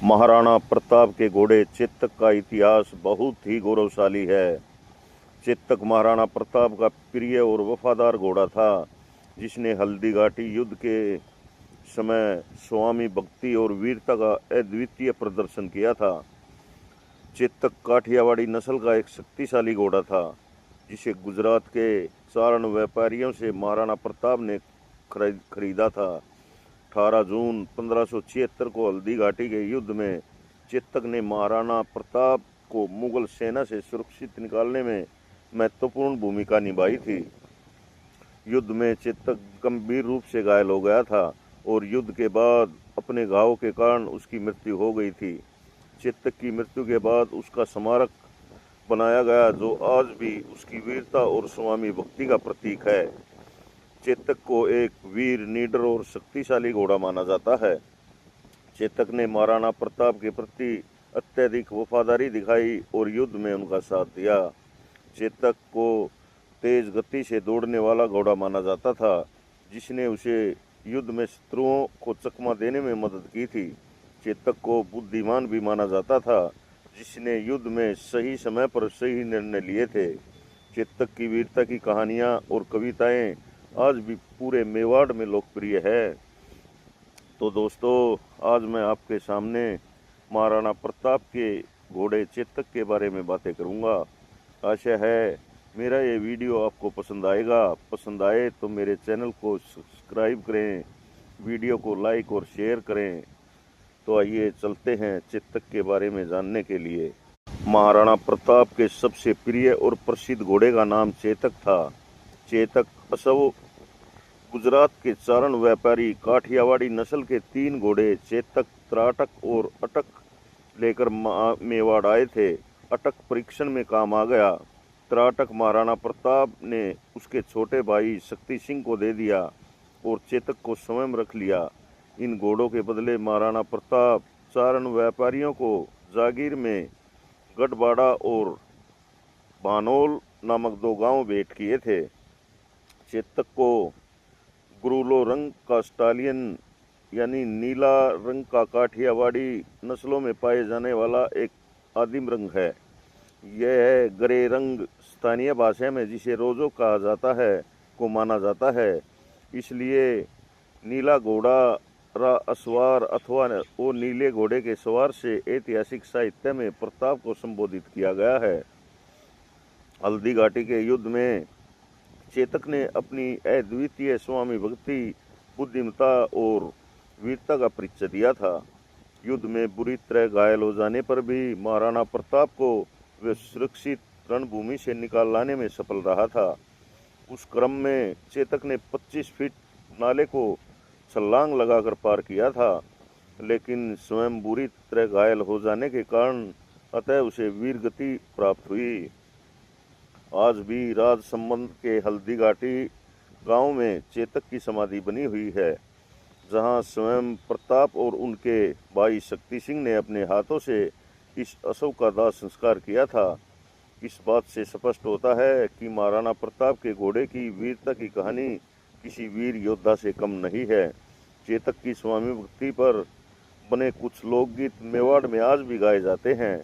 महाराणा प्रताप के घोड़े चेतक का इतिहास बहुत ही गौरवशाली है। चेतक महाराणा प्रताप का प्रिय और वफादार घोड़ा था, जिसने हल्दी घाटी युद्ध के समय स्वामी भक्ति और वीरता का अद्वितीय प्रदर्शन किया था। चेतक काठियावाड़ी नस्ल का एक शक्तिशाली घोड़ा था, जिसे गुजरात के चारण व्यापारियों से महाराणा प्रताप ने खरीदा था। 18 जून 1576 को हल्दी घाटी के युद्ध में चेतक ने महाराणा प्रताप को मुगल सेना से सुरक्षित निकालने में महत्वपूर्ण भूमिका निभाई थी। युद्ध में चेतक गंभीर रूप से घायल हो गया था और युद्ध के बाद अपने घाव के कारण उसकी मृत्यु हो गई थी। चेतक की मृत्यु के बाद उसका स्मारक बनाया गया, जो आज भी उसकी वीरता और स्वामी भक्ति का प्रतीक है। चेतक को एक वीर, निडर और शक्तिशाली घोड़ा माना जाता है। चेतक ने महाराणा प्रताप के प्रति अत्यधिक वफादारी दिखाई और युद्ध में उनका साथ दिया। चेतक को तेज गति से दौड़ने वाला घोड़ा माना जाता था, जिसने उसे युद्ध में शत्रुओं को चकमा देने में मदद की थी। चेतक को बुद्धिमान भी माना जाता था, जिसने युद्ध में सही समय पर सही निर्णय लिए थे। चेतक की वीरता की कहानियां और कविताएं आज भी पूरे मेवाड़ में लोकप्रिय है। तो दोस्तों, आज मैं आपके सामने महाराणा प्रताप के घोड़े चेतक के बारे में बातें करूंगा। आशा है मेरा ये वीडियो आपको पसंद आएगा। पसंद आए तो मेरे चैनल को सब्सक्राइब करें, वीडियो को लाइक और शेयर करें। तो आइए चलते हैं चेतक के बारे में जानने के लिए। महाराणा प्रताप के सबसे प्रिय और प्रसिद्ध घोड़े का नाम चेतक था। चेतक असव गुजरात के चारण व्यापारी काठियावाड़ी नस्ल के 3 घोड़े चेतक, त्राटक और अटक लेकर मेवाड़ आए थे। अटक परीक्षण में काम आ गया। त्राटक महाराणा प्रताप ने उसके छोटे भाई शक्ति सिंह को दे दिया और चेतक को स्वयं रख लिया। इन घोड़ों के बदले महाराणा प्रताप चारण व्यापारियों को जागीर में गढ़वाड़ा और भानोल नामक 2 गांव भेंट किए थे। चेतक को गुरुलो रंग का स्टालियन यानी नीला रंग का काठियावाड़ी नस्लों में पाए जाने वाला एक आदिम रंग है। यह ग्रे रंग स्थानीय भाषा में जिसे रोजो कहा जाता है को माना जाता है। इसलिए नीला घोड़ा असवार अथवा वो नीले घोड़े के सवार से ऐतिहासिक साहित्य में प्रताप को संबोधित किया गया है। हल्दी घाटी के युद्ध में चेतक ने अपनी अद्वितीय स्वामी भक्ति, बुद्धिमत्ता और वीरता का परिचय दिया था। युद्ध में बुरी तरह घायल हो जाने पर भी महाराणा प्रताप को वे सुरक्षित रणभूमि से निकाल लाने में सफल रहा था। उस क्रम में चेतक ने 25 फीट नाले को छलांग लगाकर पार किया था, लेकिन स्वयं बुरी तरह घायल हो जाने के कारण अतः उसे वीर गति प्राप्त हुई। आज भी राजसमंद के हल्दी घाटी गांव में चेतक की समाधि बनी हुई है, जहां स्वयं प्रताप और उनके भाई शक्ति सिंह ने अपने हाथों से इस अशोक का दाह संस्कार किया था। इस बात से स्पष्ट होता है कि महाराणा प्रताप के घोड़े की वीरता की कहानी किसी वीर योद्धा से कम नहीं है। चेतक की स्वामी भक्ति पर बने कुछ लोकगीत मेवाड़ में आज भी गाए जाते हैं।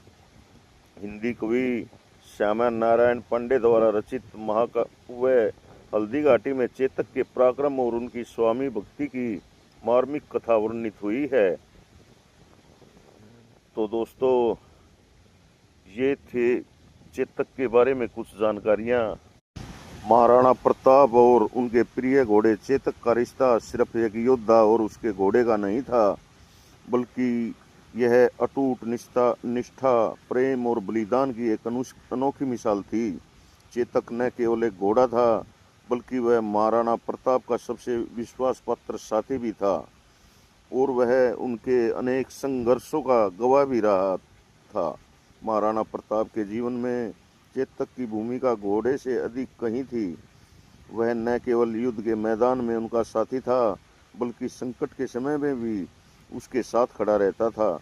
हिंदी कवि श्यामा नारायण पांडे द्वारा रचित महाकाव्य हल्दी घाटी में चेतक के पराक्रम और उनकी स्वामी भक्ति की मार्मिक कथा वर्णित हुई है। तो दोस्तों, ये थे चेतक के बारे में कुछ जानकारियां। महाराणा प्रताप और उनके प्रिय घोड़े चेतक का रिश्ता सिर्फ एक योद्धा और उसके घोड़े का नहीं था, बल्कि यह अटूट निष्ठा, प्रेम और बलिदान की एक अनोखी मिसाल थी। चेतक न केवल एक घोड़ा था, बल्कि वह महाराणा प्रताप का सबसे विश्वास पात्र साथी भी था और वह उनके अनेक संघर्षों का गवाह भी रहा था। महाराणा प्रताप के जीवन में चेतक की भूमिका घोड़े से अधिक कहीं थी। वह न केवल युद्ध के मैदान में उनका साथी था, बल्कि संकट के समय में भी उसके साथ खड़ा रहता था।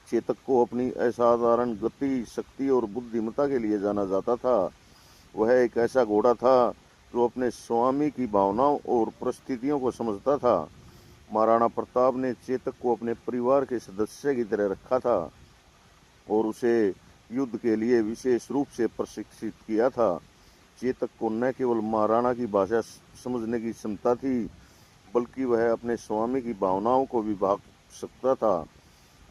चेतक को अपनी असाधारण गति, शक्ति और बुद्धिमत्ता के लिए जाना जाता था। वह एक ऐसा घोड़ा था जो अपने स्वामी की भावनाओं और परिस्थितियों को समझता था महाराणा प्रताप ने चेतक को अपने परिवार के सदस्य की तरह रखा था और उसे युद्ध के लिए विशेष रूप से प्रशिक्षित किया था। चेतक को न केवल महाराणा की भाषा समझने की क्षमता थी, बल्कि वह अपने स्वामी की भावनाओं को भी भाग सकता था।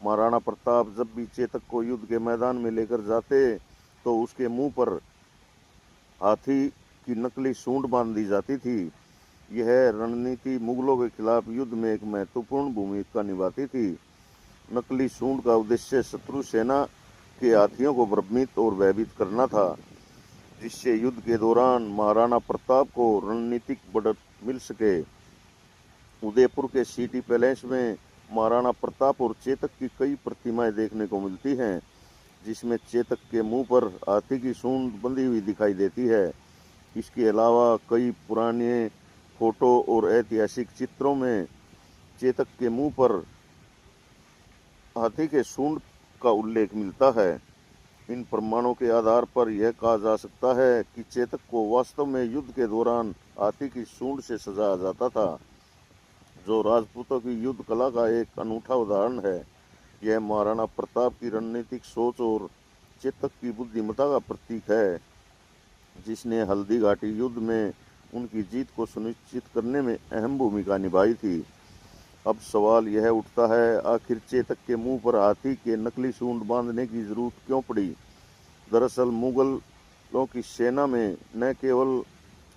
महाराणा प्रताप जब भी चेतक को युद्ध के मैदान में लेकर जाते तो उसके मुंह पर हाथी की नकली सूंड बांध दी जाती थी। यह रणनीति मुगलों के खिलाफ युद्ध में एक महत्वपूर्ण भूमिका निभाती थी। नकली सूंड का उद्देश्य शत्रु सेना के हाथियों को भ्रमित और भयभीत करना था, जिससे युद्ध के दौरान महाराणा प्रताप को रणनीतिक बढ़त मिल सके। उदयपुर के सिटी पैलेस में महाराणा प्रताप और चेतक की कई प्रतिमाएं देखने को मिलती हैं, जिसमें चेतक के मुंह पर हाथी की सूंड बंधी हुई दिखाई देती है। इसके अलावा कई पुराने फोटो और ऐतिहासिक चित्रों में चेतक के मुंह पर हाथी के सूंड का उल्लेख मिलता है। इन प्रमाणों के आधार पर यह कहा जा सकता है कि चेतक को वास्तव में युद्ध के दौरान हाथी की सूंड से सजाया जाता था, जो राजपूतों की युद्ध कला का एक अनूठा उदाहरण है। यह महाराणा प्रताप की रणनीतिक सोच और चेतक की बुद्धिमत्ता का प्रतीक है, जिसने हल्दी घाटी युद्ध में उनकी जीत को सुनिश्चित करने में अहम भूमिका निभाई थी। अब सवाल यह उठता है, आखिर चेतक के मुंह पर हाथी के नकली सूंड बांधने की जरूरत क्यों पड़ी? दरअसल मुगलों की सेना में न केवल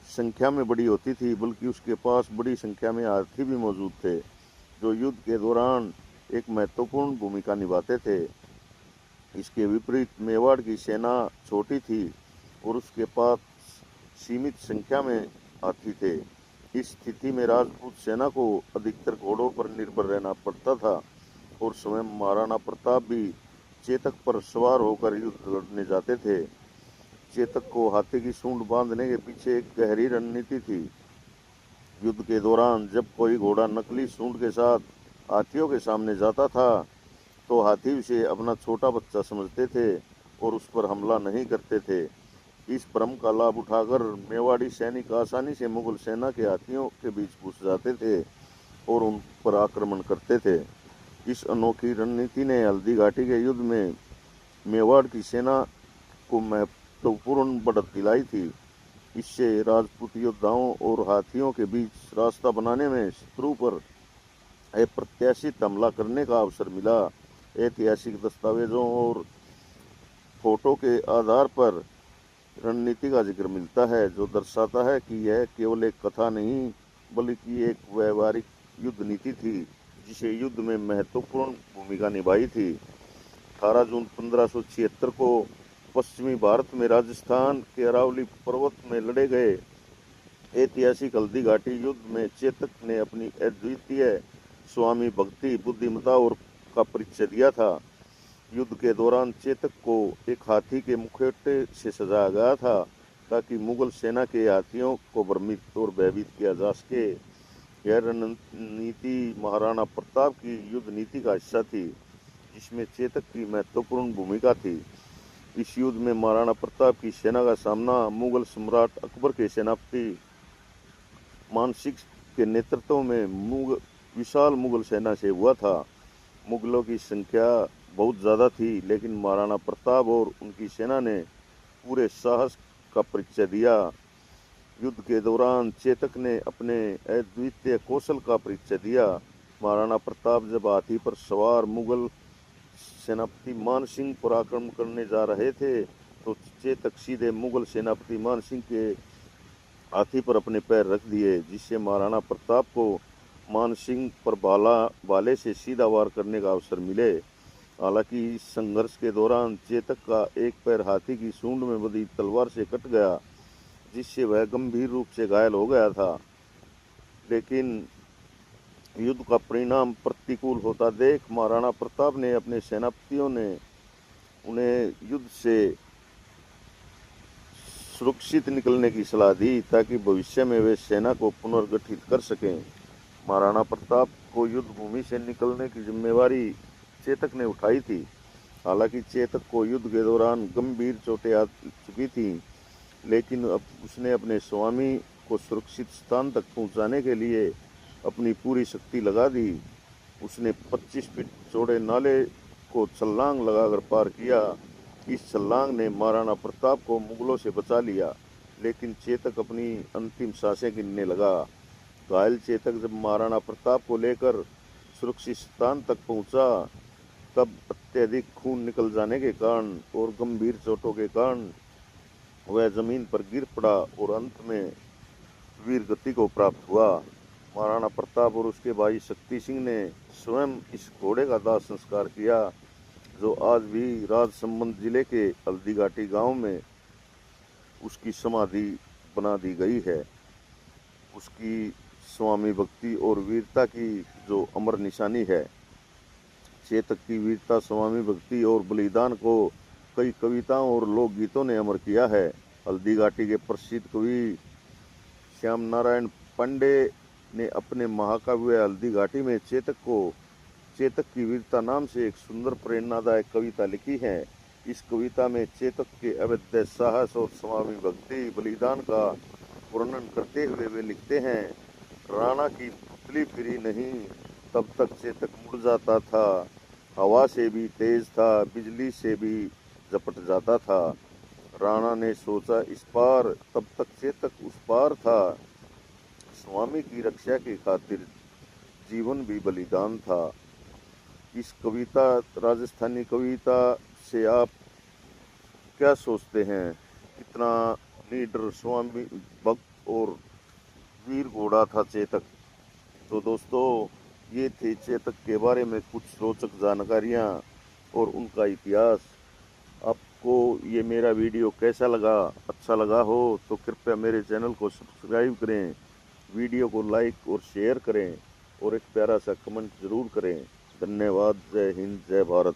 संख्या में बड़ी होती थी, बल्कि उसके पास बड़ी संख्या में हाथी भी मौजूद थे, जो युद्ध के दौरान एक महत्वपूर्ण भूमिका निभाते थे। इसके विपरीत मेवाड़ की सेना छोटी थी और उसके पास सीमित संख्या में हाथी थे। इस स्थिति में राजपूत सेना को अधिकतर घोड़ों पर निर्भर रहना पड़ता था और स्वयं महाराणा प्रताप भी चेतक पर सवार होकर युद्ध लड़ने जाते थे। चेतक को हाथी की सूंड बांधने के पीछे एक गहरी रणनीति थी। युद्ध के दौरान जब कोई घोड़ा नकली सूंड के साथ हाथियों के सामने जाता था, तो हाथी उसे अपना छोटा बच्चा समझते थे और उस पर हमला नहीं करते थे। इस भ्रम का लाभ उठाकर मेवाड़ी सैनिक आसानी से मुगल सेना के हाथियों के बीच घुस जाते थे और उन पर आक्रमण करते थे। इस अनोखी रणनीति ने हल्दी घाटी के युद्ध में मेवाड़ की सेना को महत्वपूर्ण बढ़त दिलाई थी। इससे राजपूत योद्धाओं और हाथियों के बीच रास्ता बनाने में शत्रु पर अप्रत्याशित हमला करने का अवसर मिला। ऐतिहासिक दस्तावेजों और फोटो के आधार पर रणनीति का जिक्र मिलता है, जो दर्शाता है कि यह केवल एक कथा नहीं, बल्कि एक व्यवहारिक युद्ध नीति थी, जिसे युद्ध में महत्वपूर्ण भूमिका निभाई थी। 18 जून 1576 को पश्चिमी भारत में राजस्थान के अरावली पर्वत में लड़े गए ऐतिहासिक हल्दी घाटी युद्ध में चेतक ने अपनी अद्वितीय स्वामी भक्ति, बुद्धिमत्ता और का परिचय दिया था। युद्ध के दौरान चेतक को एक हाथी के मुखौटे से सजाया गया था, ताकि मुगल सेना के हाथियों को भ्रमित और भयभीत किया जा सके। यह रणनीति महाराणा प्रताप की युद्ध नीति का हिस्सा थी, जिसमें चेतक की महत्वपूर्ण भूमिका थी। इस युद्ध में महाराणा प्रताप की सेना का सामना मुगल सम्राट अकबर के सेनापति मानसिंह के नेतृत्व में विशाल मुगल सेना से हुआ था। मुगलों की संख्या बहुत ज़्यादा थी, लेकिन महाराणा प्रताप और उनकी सेना ने पूरे साहस का परिचय दिया। युद्ध के दौरान चेतक ने अपने अद्वितीय कौशल का परिचय दिया। महाराणा प्रताप जब हाथी पर सवार मुगल सेनापति मानसिंह पर आक्रमण करने जा रहे थे, तो चेतक सीधे मुगल सेनापति मानसिंह के हाथी पर अपने पैर रख दिए, जिससे महाराणा प्रताप को मानसिंह पर भाले से सीधा वार करने का अवसर मिले। हालांकि इस संघर्ष के दौरान चेतक का एक पैर हाथी की सूंड में बंधी तलवार से कट गया, जिससे वह गंभीर रूप से घायल हो गया था। लेकिन युद्ध का परिणाम प्रतिकूल होता देख महाराणा प्रताप ने अपने सेनापतियों ने उन्हें युद्ध से सुरक्षित निकलने की सलाह दी, ताकि भविष्य में वे सेना को पुनर्गठित कर सकें। महाराणा प्रताप को युद्ध भूमि से निकलने की जिम्मेवारी चेतक ने उठाई थी। हालांकि चेतक को युद्ध के दौरान गंभीर चोटें आ चुकी थीं, लेकिन अब उसने अपने स्वामी को सुरक्षित स्थान तक पहुंचाने के लिए अपनी पूरी शक्ति लगा दी। उसने 25 फीट चौड़े नाले को छलांग लगाकर पार किया। इस छलांग ने महाराणा प्रताप को मुगलों से बचा लिया, लेकिन चेतक अपनी अंतिम सांसें गिनने लगा। घायल चेतक जब महाराणा प्रताप को लेकर सुरक्षित स्थान तक पहुंचा, तब अत्यधिक खून निकल जाने के कारण और गंभीर चोटों के कारण वह जमीन पर गिर पड़ा और अंत में वीर गति को प्राप्त हुआ। महाराणा प्रताप और उसके भाई शक्ति सिंह ने स्वयं इस घोड़े का दाह संस्कार किया, जो आज भी राजसमंद जिले के हल्दी घाटी गांव में उसकी समाधि बना दी गई है। उसकी स्वामी भक्ति और वीरता की जो अमर निशानी है। चेतक की वीरता, स्वामी भक्ति और बलिदान को कई कविताओं और लोकगीतों ने अमर किया है। हल्दी घाटी के प्रसिद्ध कवि श्याम नारायण पांडे ने अपने महाकाव्य हल्दी घाटी में चेतक की वीरता नाम से एक सुंदर प्रेरणादायक कविता लिखी है। इस कविता में चेतक के अवैध साहस और स्वामी भक्ति बलिदान का वर्णन करते हुए वे लिखते हैं, राणा की पुतली फिरी नहीं, तब तक चेतक मुड़ जाता था। हवा से भी तेज था, बिजली से भी झपट जाता था। राणा ने सोचा इस पार, तब तक चेतक उस पार था। स्वामी की रक्षा की खातिर जीवन भी बलिदान था। इस कविता, राजस्थानी कविता से आप क्या सोचते हैं? कितना लीडर, स्वामी भक्त और वीर घोड़ा था चेतक। तो दोस्तों, ये थे चेतक के बारे में कुछ रोचक जानकारियाँ और उनका इतिहास। आपको ये मेरा वीडियो कैसा लगा? अच्छा लगा हो तो कृपया मेरे चैनल को सब्सक्राइब करें, वीडियो को लाइक और शेयर करें और एक प्यारा सा कमेंट ज़रूर करें। धन्यवाद। जय हिंद, जय भारत।